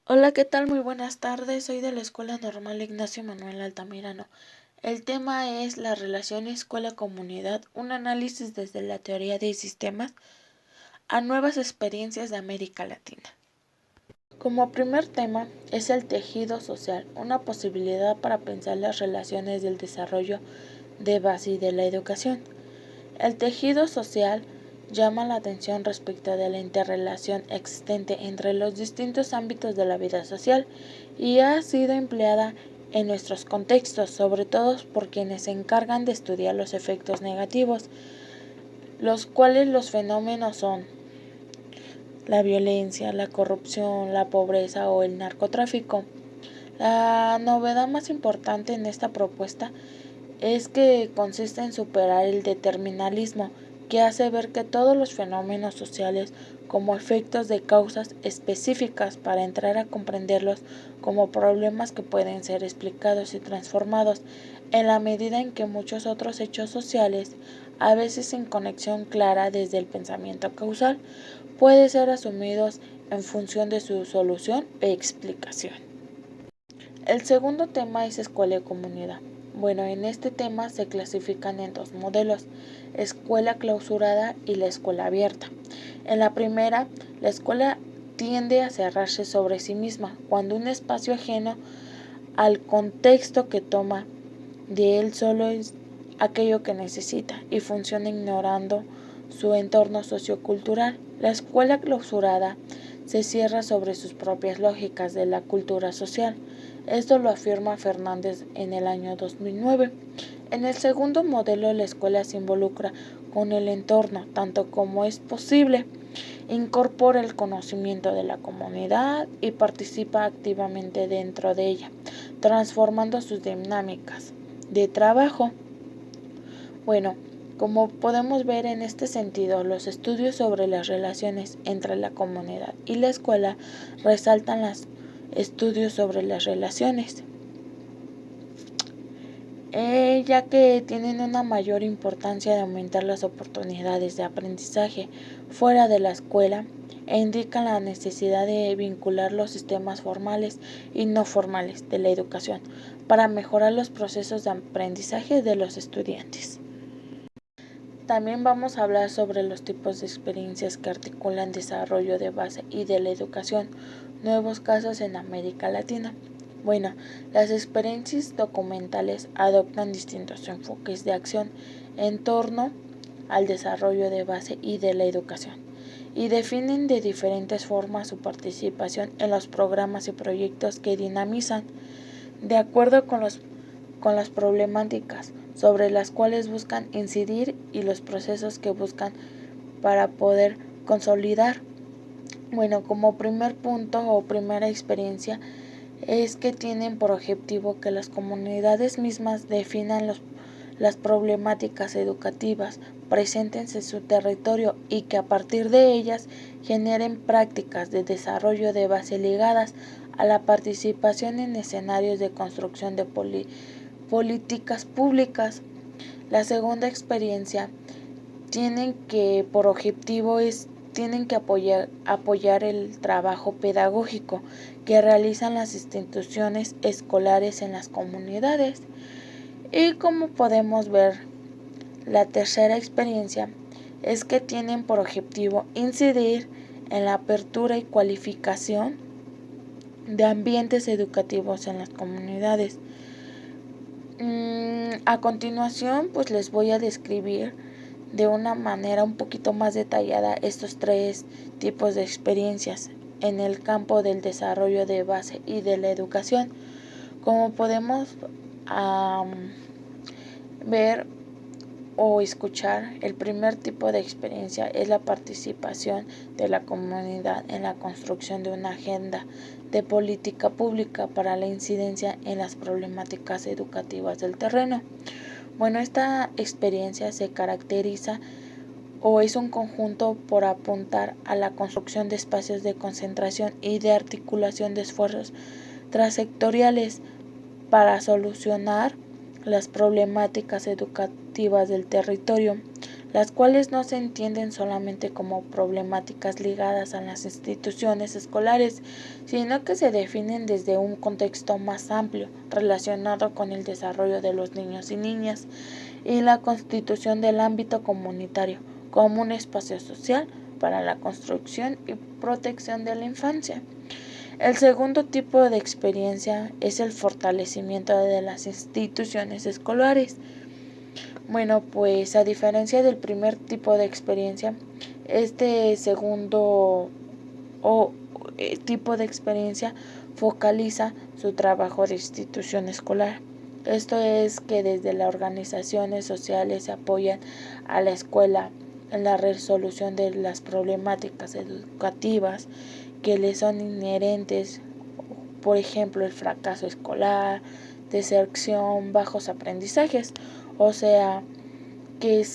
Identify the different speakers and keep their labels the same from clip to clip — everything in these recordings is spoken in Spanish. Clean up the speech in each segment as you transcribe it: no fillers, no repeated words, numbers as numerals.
Speaker 1: Hola, ¿qué tal? Muy buenas tardes. Soy de la Escuela Normal Ignacio Manuel Altamirano. El tema es la relación escuela-comunidad, un análisis desde la teoría de sistemas a nuevas experiencias de América Latina. Como primer tema es el tejido social, una posibilidad para pensar las relaciones del desarrollo de base y de la educación. El tejido social llama la atención respecto de la interrelación existente entre los distintos ámbitos de la vida social y ha sido empleada en nuestros contextos, sobre todo por quienes se encargan de estudiar los efectos negativos, los cuales los fenómenos son la violencia, la corrupción, la pobreza o el narcotráfico. La novedad más importante en esta propuesta es que consiste en superar el determinismo, que hace ver que todos los fenómenos sociales como efectos de causas específicas para entrar a comprenderlos como problemas que pueden ser explicados y transformados en la medida en que muchos otros hechos sociales, a veces sin conexión clara desde el pensamiento causal, pueden ser asumidos en función de su solución e explicación. El segundo tema es escuela y comunidad. Bueno, en este tema se clasifican en dos modelos, escuela clausurada y la escuela abierta. En la primera, la escuela tiende a cerrarse sobre sí misma, cuando un espacio ajeno al contexto que toma de él solo es aquello que necesita y funciona ignorando su entorno sociocultural. La escuela clausurada se cierra sobre sus propias lógicas de la cultura social. Esto lo afirma Fernández en el año 2009. En el segundo modelo, la escuela se involucra con el entorno tanto como es posible, incorpora el conocimiento de la comunidad y participa activamente dentro de ella, transformando sus dinámicas de trabajo. Bueno, como podemos ver en este sentido, los estudios sobre las relaciones entre la comunidad y la escuela resaltan los estudios sobre las relaciones, ya que tienen una mayor importancia de aumentar las oportunidades de aprendizaje fuera de la escuela e indican la necesidad de vincular los sistemas formales y no formales de la educación para mejorar los procesos de aprendizaje de los estudiantes. También vamos a hablar sobre los tipos de experiencias que articulan desarrollo de base y de la educación, nuevos casos en América Latina. Bueno, las experiencias documentales adoptan distintos enfoques de acción en torno al desarrollo de base y de la educación y definen de diferentes formas su participación en los programas y proyectos que dinamizan de acuerdo con las problemáticas sobre las cuales buscan incidir y los procesos que buscan para poder consolidar. Bueno, como primer punto o primera experiencia es que tienen por objetivo que las comunidades mismas definan las problemáticas educativas presentes en su territorio y que a partir de ellas generen prácticas de desarrollo de base ligadas a la participación en escenarios de construcción de políticas públicas. La segunda experiencia tienen que apoyar el trabajo pedagógico que realizan las instituciones escolares en las comunidades. Y como podemos ver, la tercera experiencia es que tienen por objetivo incidir en la apertura y cualificación de ambientes educativos en las comunidades. A continuación, pues les voy a describir de una manera un poquito más detallada estos tres tipos de experiencias en el campo del desarrollo de base y de la educación. Como podemos ver o escuchar, el primer tipo de experiencia es la participación de la comunidad en la construcción de una agenda de política pública para la incidencia en las problemáticas educativas del terreno. Bueno, esta experiencia se caracteriza o es un conjunto por apuntar a la construcción de espacios de concentración y de articulación de esfuerzos transsectoriales para solucionar las problemáticas educativas del territorio. las cuales no se entienden solamente como problemáticas ligadas a las instituciones escolares, sino que se definen desde un contexto más amplio relacionado con el desarrollo de los niños y niñas y la constitución del ámbito comunitario como un espacio social para la construcción y protección de la infancia. El segundo tipo de experiencia es el fortalecimiento de las instituciones escolares. Bueno, pues a diferencia del primer tipo de experiencia, este segundo tipo de experiencia focaliza su trabajo de institución escolar. Esto es que desde las organizaciones sociales se apoyan a la escuela en la resolución de las problemáticas educativas que le son inherentes, por ejemplo, el fracaso escolar, deserción, bajos aprendizajes, o sea, que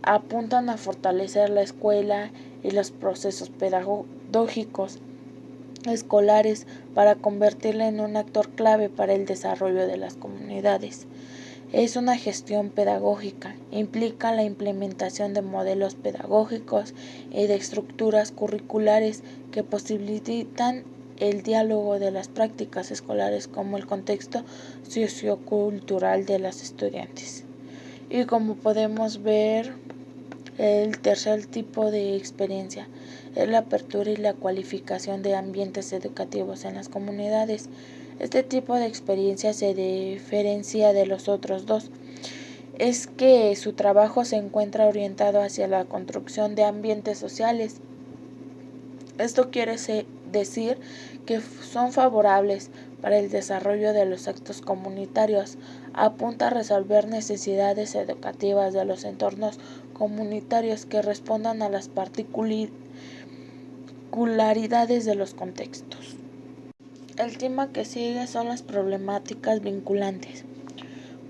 Speaker 1: apuntan a fortalecer la escuela y los procesos pedagógicos escolares para convertirla en un actor clave para el desarrollo de las comunidades. Es una gestión pedagógica, implica la implementación de modelos pedagógicos y de estructuras curriculares que posibilitan el diálogo de las prácticas escolares como el contexto sociocultural de los estudiantes. Y como podemos ver, el tercer tipo de experiencia es la apertura y la cualificación de ambientes educativos en las comunidades. Este tipo de experiencia se diferencia de los otros dos. Es que su trabajo se encuentra orientado hacia la construcción de ambientes sociales. Esto quiere decir que son favorables para el desarrollo de los actos comunitarios, apunta a resolver necesidades educativas de los entornos comunitarios que respondan a las particularidades de los contextos. El tema que sigue son las problemáticas vinculantes.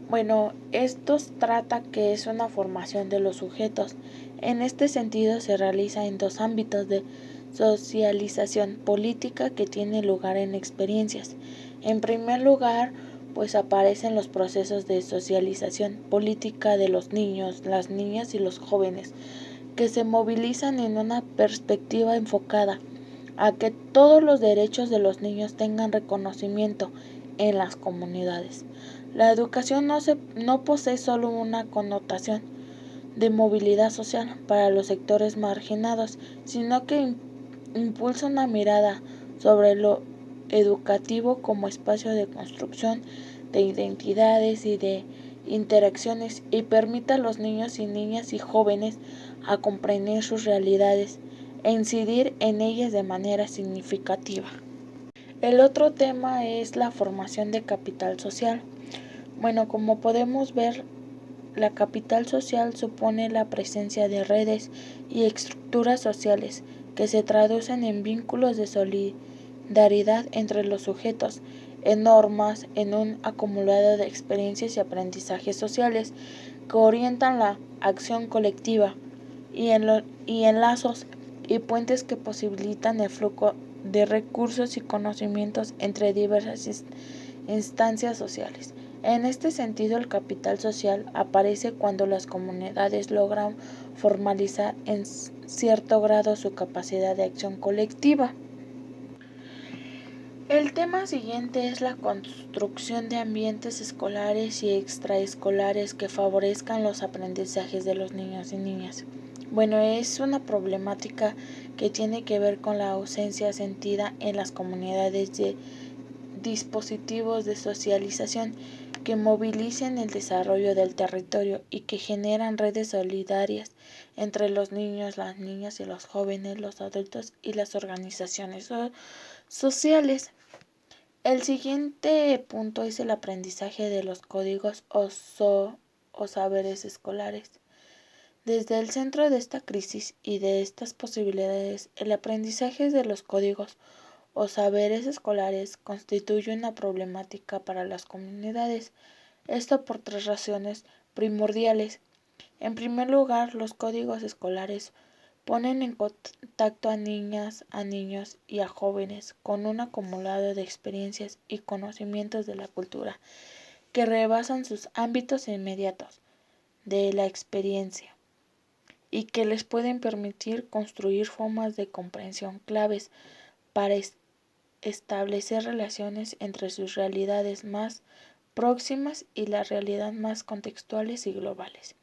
Speaker 1: Bueno, estos trata que es una formación de los sujetos. En este sentido se realiza en dos ámbitos de socialización política que tiene lugar en experiencias. En primer lugar, pues aparecen los procesos de socialización política de los niños, las niñas y los jóvenes, que se movilizan en una perspectiva enfocada a que todos los derechos de los niños tengan reconocimiento en las comunidades. La educación no posee solo una connotación de movilidad social para los sectores marginados, sino que impulsa una mirada sobre lo educativo como espacio de construcción de identidades y de interacciones y permite a los niños y niñas y jóvenes a comprender sus realidades e incidir en ellas de manera significativa. El otro tema es la formación de capital social. Bueno, como podemos ver, la capital social supone la presencia de redes y estructuras sociales que se traducen en vínculos de solidaridad entre los sujetos, en normas, en un acumulado de experiencias y aprendizajes sociales que orientan la acción colectiva y en lazos y puentes que posibilitan el flujo de recursos y conocimientos entre diversas instancias sociales. En este sentido, el capital social aparece cuando las comunidades logran formalizar en cierto grado su capacidad de acción colectiva. El tema siguiente es la construcción de ambientes escolares y extraescolares que favorezcan los aprendizajes de los niños y niñas. Bueno, es una problemática que tiene que ver con la ausencia sentida en las comunidades de dispositivos de socialización que movilicen el desarrollo del territorio y que generan redes solidarias entre los niños, las niñas y los jóvenes, los adultos y las organizaciones sociales. El siguiente punto es el aprendizaje de los códigos o saberes escolares. Desde el centro de esta crisis y de estas posibilidades, el aprendizaje de los códigos o saberes escolares constituye una problemática para las comunidades. Esto por tres razones primordiales. En primer lugar, los códigos escolares ponen en contacto a niñas, a niños y a jóvenes con un acumulado de experiencias y conocimientos de la cultura que rebasan sus ámbitos inmediatos de la experiencia. y que les pueden permitir construir formas de comprensión claves para establecer relaciones entre sus realidades más próximas y la realidad más contextuales y globales.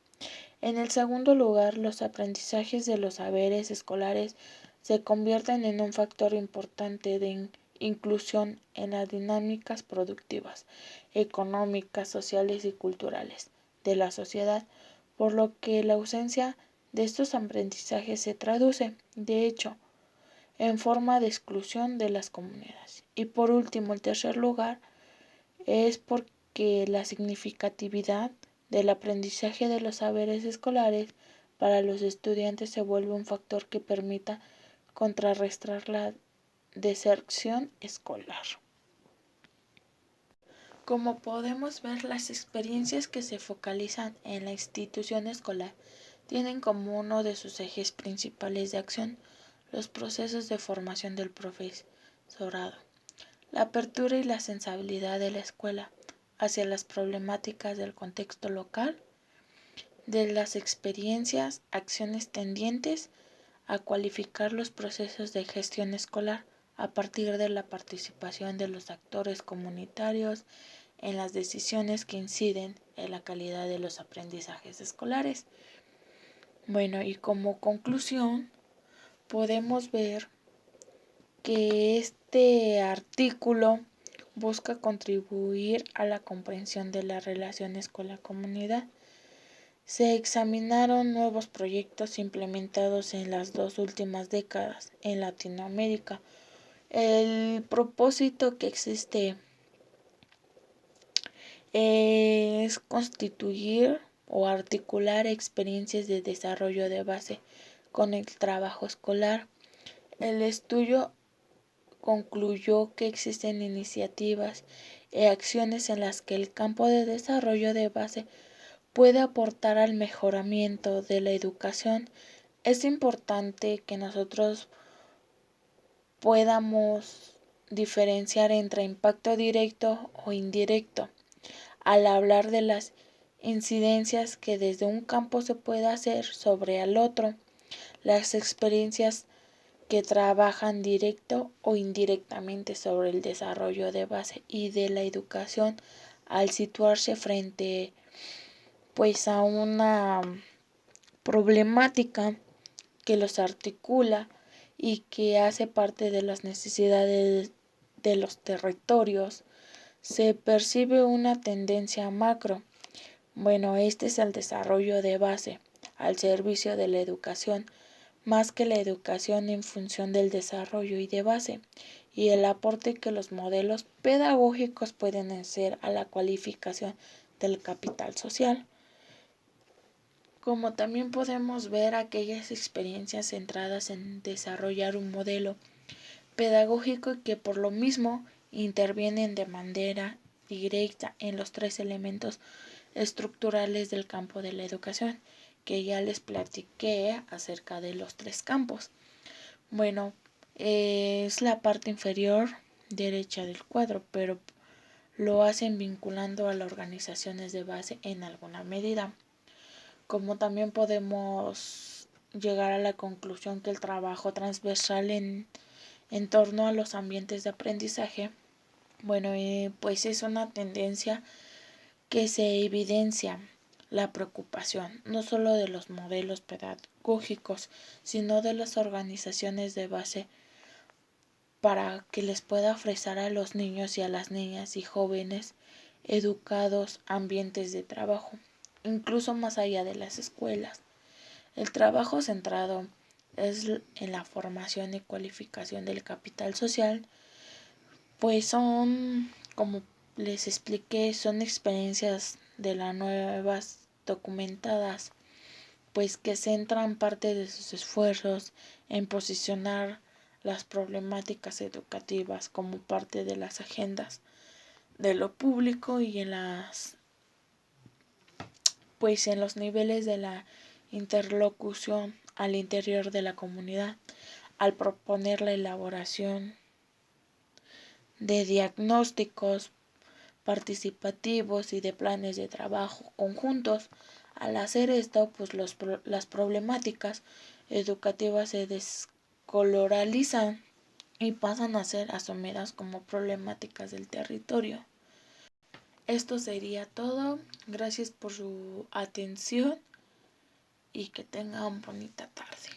Speaker 1: En el segundo lugar, los aprendizajes de los saberes escolares se convierten en un factor importante de inclusión en las dinámicas productivas, económicas, sociales y culturales de la sociedad, por lo que la ausencia de estos aprendizajes se traduce, de hecho, en forma de exclusión de las comunidades. Y por último, el tercer lugar es porque la significatividad del aprendizaje de los saberes escolares para los estudiantes se vuelve un factor que permita contrarrestar la deserción escolar. Como podemos ver, las experiencias que se focalizan en la institución escolar tienen como uno de sus ejes principales de acción los procesos de formación del profesorado, la apertura y la sensibilidad de la escuela hacia las problemáticas del contexto local, de las experiencias, acciones tendientes a cualificar los procesos de gestión escolar a partir de la participación de los actores comunitarios en las decisiones que inciden en la calidad de los aprendizajes escolares. Bueno, y como conclusión, podemos ver que este artículo busca contribuir a la comprensión de las relaciones con la comunidad. Se examinaron nuevos proyectos implementados en las 2 últimas décadas en Latinoamérica. El propósito que existe es constituir o articular experiencias de desarrollo de base con el trabajo escolar. El estudio concluyó que existen iniciativas y acciones en las que el campo de desarrollo de base puede aportar al mejoramiento de la educación. Es importante que nosotros podamos diferenciar entre impacto directo o indirecto al hablar de las incidencias que desde un campo se puede hacer sobre el otro. Las experiencias que trabajan directo o indirectamente sobre el desarrollo de base y de la educación al situarse frente pues a una problemática que los articula y que hace parte de las necesidades de los territorios, se percibe una tendencia macro. Bueno, este es el desarrollo de base al servicio de la educación, más que la educación en función del desarrollo y de base, y el aporte que los modelos pedagógicos pueden hacer a la cualificación del capital social. Como también podemos ver aquellas experiencias centradas en desarrollar un modelo pedagógico que por lo mismo intervienen de manera directa en los 3 elementos estructurales del campo de la educación, que ya les platiqué acerca de los 3 campos. Bueno, es la parte inferior derecha del cuadro, pero lo hacen vinculando a las organizaciones de base en alguna medida. Como también podemos llegar a la conclusión que el trabajo transversal en torno a los ambientes de aprendizaje, bueno, pues es una tendencia que se evidencia la preocupación no solo de los modelos pedagógicos, sino de las organizaciones de base para que les pueda ofrecer a los niños y a las niñas y jóvenes educados ambientes de trabajo, incluso más allá de las escuelas. El trabajo centrado es en la formación y cualificación del capital social, pues son, como les expliqué, son experiencias de las nuevas documentadas, pues que centran parte de sus esfuerzos en posicionar las problemáticas educativas como parte de las agendas de lo público y en los niveles de la interlocución al interior de la comunidad, al proponer la elaboración de diagnósticos participativos y de planes de trabajo conjuntos, Al hacer esto, pues las problemáticas educativas se descolorizan y pasan a ser asumidas como problemáticas del territorio. Esto sería todo. Gracias por su atención y que tengan bonita tarde.